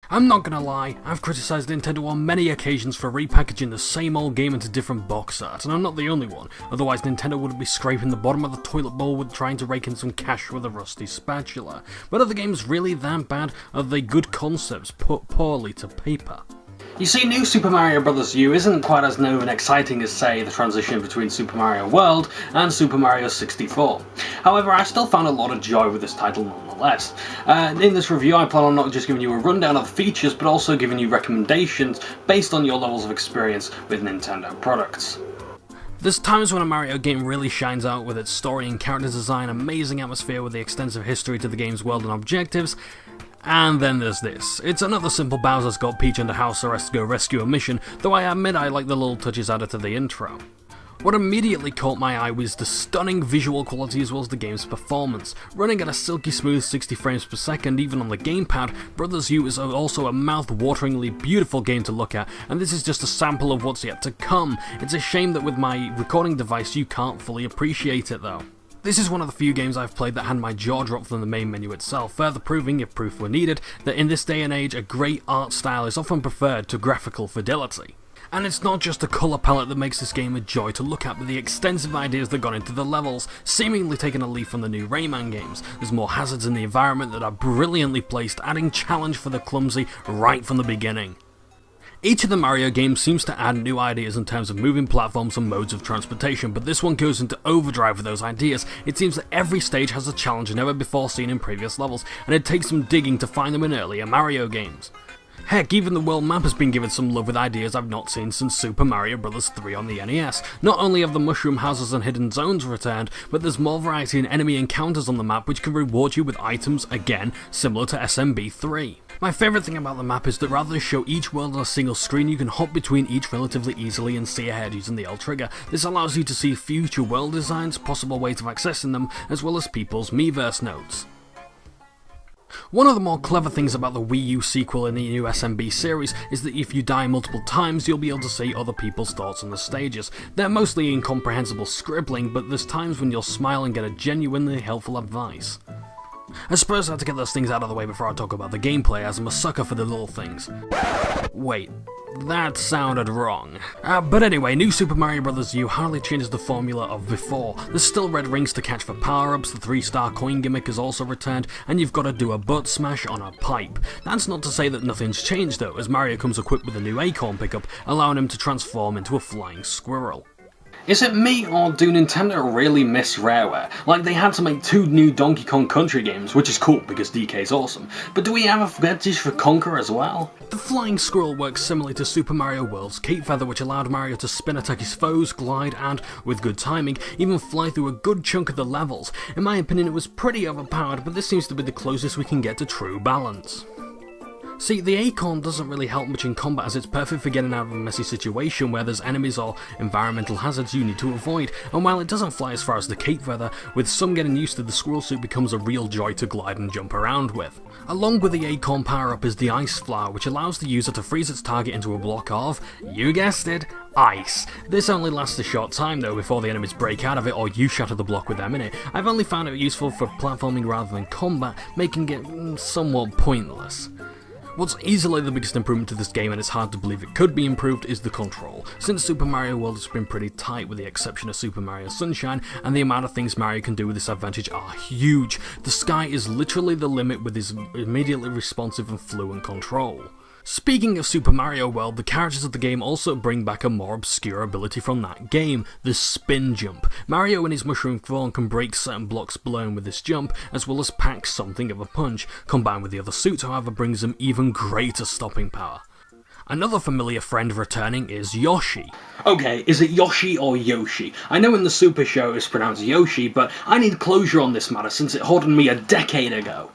I'm not gonna lie, I've criticised Nintendo on many occasions for repackaging the same old game into different box art, and I'm not the only one, otherwise Nintendo wouldn't be scraping the bottom of the toilet bowl with trying to rake in some cash with a rusty spatula. But are the games really that bad? Are they good concepts put poorly to paper? You see, New Super Mario Bros. U isn't quite as new and exciting as, say, the transition between Super Mario World and Super Mario 64. However, I still found a lot of joy with this title nonetheless. In this review, I plan on not just giving you a rundown of the features, but also giving you recommendations based on your levels of experience with Nintendo products. There's times when a Mario game really shines out with its story and character design, amazing atmosphere with the extensive history to the game's world and objectives. And then there's this. It's another simple Bowser's got Peach under house arrest to go rescue a mission, though I admit I like the little touches added to the intro. What immediately caught my eye was the stunning visual quality as well as the game's performance. Running at a silky smooth 60 frames per second even on the gamepad, Bros. U is also a mouth-wateringly beautiful game to look at, and this is just a sample of what's yet to come. It's a shame that with my recording device you can't fully appreciate it though. This is one of the few games I've played that had my jaw drop from the main menu itself, further proving, if proof were needed, that in this day and age a great art style is often preferred to graphical fidelity. And it's not just the colour palette that makes this game a joy to look at, but the extensive ideas that got into the levels, seemingly taking a leaf from the new Rayman games. There's more hazards in the environment that are brilliantly placed, adding challenge for the clumsy right from the beginning. Each of the Mario games seems to add new ideas in terms of moving platforms and modes of transportation, but this one goes into overdrive with those ideas. It seems that every stage has a challenge never before seen in previous levels, and it takes some digging to find them in earlier Mario games. Heck, even the world map has been given some love with ideas I've not seen since Super Mario Bros. 3 on the NES. Not only have the mushroom houses and hidden zones returned, but there's more variety in enemy encounters on the map which can reward you with items, again, similar to SMB3. My favourite thing about the map is that rather than show each world on a single screen, you can hop between each relatively easily and see ahead using the L trigger. This allows you to see future world designs, possible ways of accessing them, as well as people's Miiverse nodes. One of the more clever things about the Wii U sequel in the new SMB series is that if you die multiple times, you'll be able to see other people's thoughts on the stages. They're mostly incomprehensible scribbling, but there's times when you'll smile and get a genuinely helpful advice. I suppose I have to get those things out of the way before I talk about the gameplay, as I'm a sucker for the little things. Wait, that sounded wrong. But anyway, New Super Mario Bros. U hardly changes the formula of before. There's still red rings to catch for power-ups, the 3-star coin gimmick has also returned, and you've got to do a butt smash on a pipe. That's not to say that nothing's changed though, as Mario comes equipped with a new acorn pickup, allowing him to transform into a flying squirrel. Is it me, or do Nintendo really miss Rareware? Like, they had to make 2 new Donkey Kong Country games, which is cool because DK's awesome, but do we have a fetish for Conker as well? The flying squirrel works similarly to Super Mario World's Cape Feather, which allowed Mario to spin attack his foes, glide, and, with good timing, even fly through a good chunk of the levels. In my opinion, it was pretty overpowered, but this seems to be the closest we can get to true balance. See, the acorn doesn't really help much in combat as it's perfect for getting out of a messy situation where there's enemies or environmental hazards you need to avoid, and while it doesn't fly as far as the cape feather, with some getting used to the squirrel suit becomes a real joy to glide and jump around with. Along with the acorn power-up is the ice flower, which allows the user to freeze its target into a block of, you guessed it, ice. This only lasts a short time though before the enemies break out of it or you shatter the block with them in it. I've only found it useful for platforming rather than combat, making it somewhat pointless. What's easily the biggest improvement to this game, and it's hard to believe it could be improved, is the control. Since Super Mario World has been pretty tight with the exception of Super Mario Sunshine, and the amount of things Mario can do with this advantage are huge. The sky is literally the limit with his immediately responsive and fluent control. Speaking of Super Mario World, the characters of the game also bring back a more obscure ability from that game, the spin jump. Mario in his mushroom form can break certain blocks blown with this jump, as well as pack something of a punch. Combined with the other suits, however, brings him even greater stopping power. Another familiar friend returning is Yoshi. Okay, is it Yoshi or Yoshi? I know in the Super Show it's pronounced Yoshi, but I need closure on this matter since it haunted me a decade ago.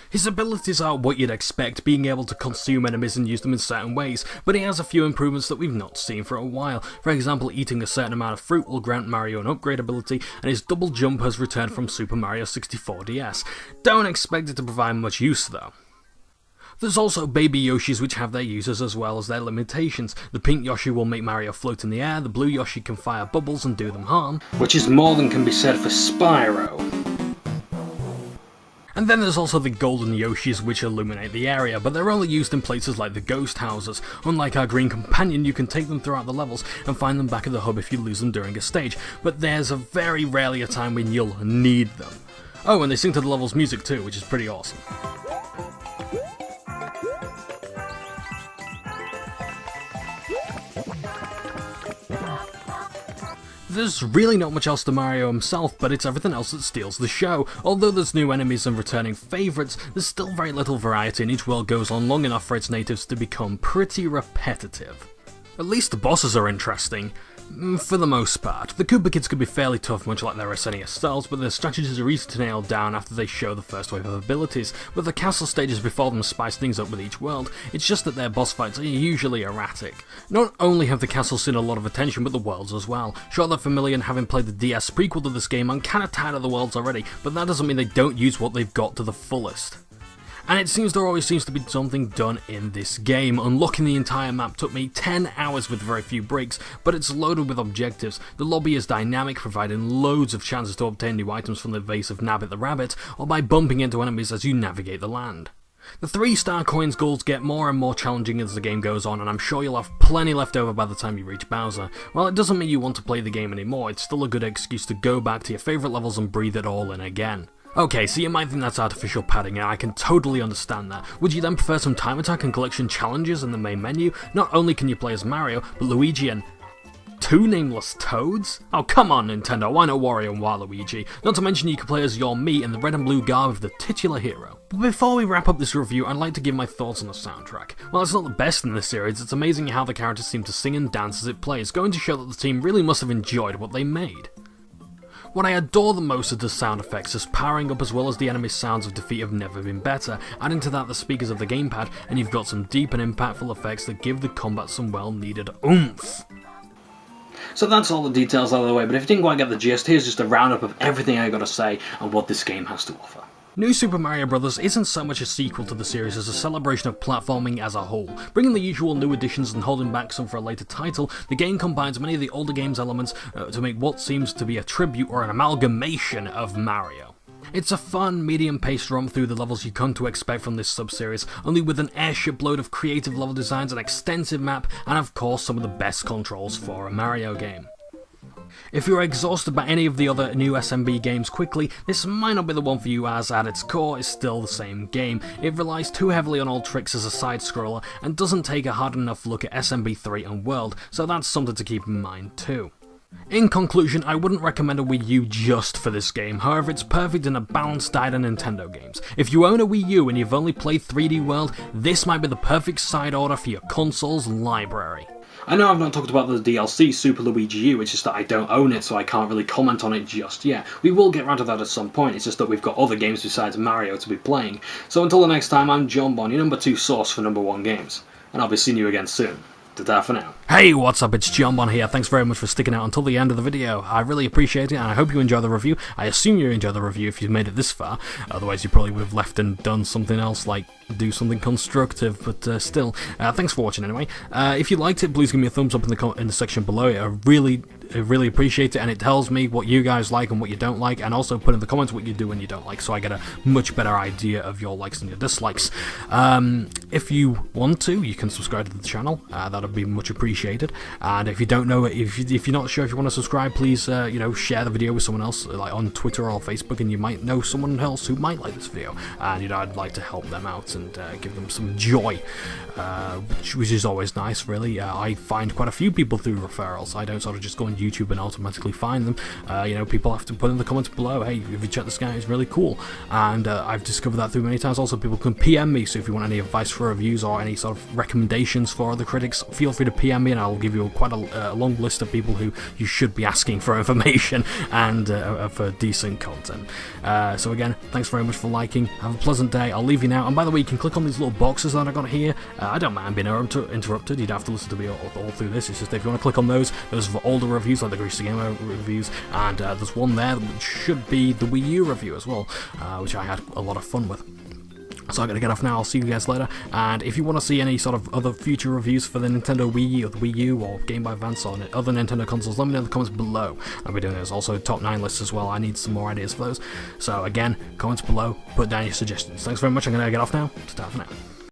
His abilities are what you'd expect, being able to consume enemies and use them in certain ways, but he has a few improvements that we've not seen for a while. For example, eating a certain amount of fruit will grant Mario an upgrade ability, and his double jump has returned from Super Mario 64 DS. Don't expect it to provide much use though. There's also baby Yoshis which have their uses as well as their limitations. The pink Yoshi will make Mario float in the air, the blue Yoshi can fire bubbles and do them harm, which is more than can be said for Spyro. And then there's also the golden Yoshis, which illuminate the area, but they're only used in places like the ghost houses. Unlike our green companion, you can take them throughout the levels and find them back at the hub if you lose them during a stage, but there's a very rarely a time when you'll need them. Oh, and they sing to the level's music too, which is pretty awesome. There's really not much else to Mario himself, but it's everything else that steals the show. Although there's new enemies and returning favourites, there's still very little variety and each world goes on long enough for its natives to become pretty repetitive. At least the bosses are interesting, for the most part. The Koopa Kids could be fairly tough, much like their SNES styles, but their strategies are easy to nail down after they show the first wave of abilities, with the castle stages before them spice things up with each world. It's just that their boss fights are usually erratic. Not only have the castles seen a lot of attention, but the worlds as well. Sure, they're familiar, and having played the DS prequel to this game, I'm kinda tired of the worlds already, but that doesn't mean they don't use what they've got to the fullest. And it seems there always seems to be something done in this game. Unlocking the entire map took me 10 hours with very few breaks, but it's loaded with objectives. The lobby is dynamic, providing loads of chances to obtain new items from the vase of Nabbit the Rabbit, or by bumping into enemies as you navigate the land. The 3-star coins goals get more and more challenging as the game goes on, and I'm sure you'll have plenty left over by the time you reach Bowser. While it doesn't mean you want to play the game anymore, it's still a good excuse to go back to your favourite levels and breathe it all in again. Okay, so you might think that's artificial padding, and I can totally understand that. Would you then prefer some time attack and collection challenges in the main menu? Not only can you play as Mario, but Luigi and 2 nameless Toads? Oh, come on, Nintendo, why not Wario and Waluigi? Not to mention you can play as your me in the red and blue garb of the titular hero. But before we wrap up this review, I'd like to give my thoughts on the soundtrack. While it's not the best in this series, it's amazing how the characters seem to sing and dance as it plays, going to show that the team really must have enjoyed what they made. What I adore the most is the sound effects, as powering up as well as the enemy sounds of defeat have never been better. Adding to that the speakers of the gamepad, and you've got some deep and impactful effects that give the combat some well needed oomph. So that's all the details out of the way, but if you didn't quite get the gist, here's just a roundup of everything I gotta say and what this game has to offer. New Super Mario Bros. Isn't so much a sequel to the series as a celebration of platforming as a whole. Bringing the usual new additions and holding back some for a later title, the game combines many of the older game's elements to make what seems to be a tribute or an amalgamation of Mario. It's a fun, medium-paced romp through the levels you come to expect from this sub-series, only with an airship load of creative level designs, an extensive map, and of course some of the best controls for a Mario game. If you're exhausted by any of the other new SMB games quickly, this might not be the one for you, as at its core it's still the same game. It relies too heavily on old tricks as a side-scroller and doesn't take a hard enough look at SMB3 and World, so that's something to keep in mind too. In conclusion, I wouldn't recommend a Wii U just for this game, however it's perfect in a balanced diet of Nintendo games. If you own a Wii U and you've only played 3D World, this might be the perfect side order for your console's library. I know I've not talked about the DLC Super Luigi U, it's just that I don't own it, so I can't really comment on it just yet. We will get round to that at some point, it's just that we've got other games besides Mario to be playing. So until the next time, I'm Johnbonne, your number 2 source for number 1 games. And I'll be seeing you again soon. Ta-ta for now. Hey, what's up? It's Johnbonne here. Thanks very much for sticking out until the end of the video. I really appreciate it, and I hope you enjoy the review. I assume you enjoy the review if you've made it this far. Otherwise, you probably would have left and done something else, like do something constructive. But still, thanks for watching anyway. If you liked it, please give me a thumbs up in the section below. I really appreciate it, and it tells me what you guys like and what you don't like, and also put in the comments what you do and you don't like, so I get a much better idea of your likes and your dislikes. If you want to, you can subscribe to the channel. That would be much appreciated. And if you don't know, if you're not sure if you want to subscribe, please share the video with someone else, like on Twitter or Facebook, and you might know someone else who might like this video, and I'd like to help them out and give them some joy, which is always nice, really. I find quite a few people through referrals. I don't sort of just go on YouTube and automatically find them. People have to put in the comments below, hey, if you check this guy, he's really cool, and I've discovered that through many times. Also, people can PM me, so if you want any advice for reviews or any sort of recommendations for other critics, feel free to PM me, and I'll give you quite a long list of people who you should be asking for information and for decent content. So again, thanks very much for liking. Have a pleasant day. I'll leave you now. And by the way, you can click on these little boxes that I got here. I don't mind being interrupted. You'd have to listen to me all through this. It's just if you want to click on those are for older reviews, like the Greasy Gamer reviews, and there's one there which should be the Wii U review as well, which I had a lot of fun with. So I'm going to get off now. I'll see you guys later. And if you want to see any sort of other future reviews for the Nintendo Wii U or the Wii U or Game Boy Advance on other Nintendo consoles, let me know in the comments below. I'll be doing this. Also, top 9 lists as well. I need some more ideas for those. So again, comments below. Put down your suggestions. Thanks very much. I'm going to get off now. Ta-ta for now.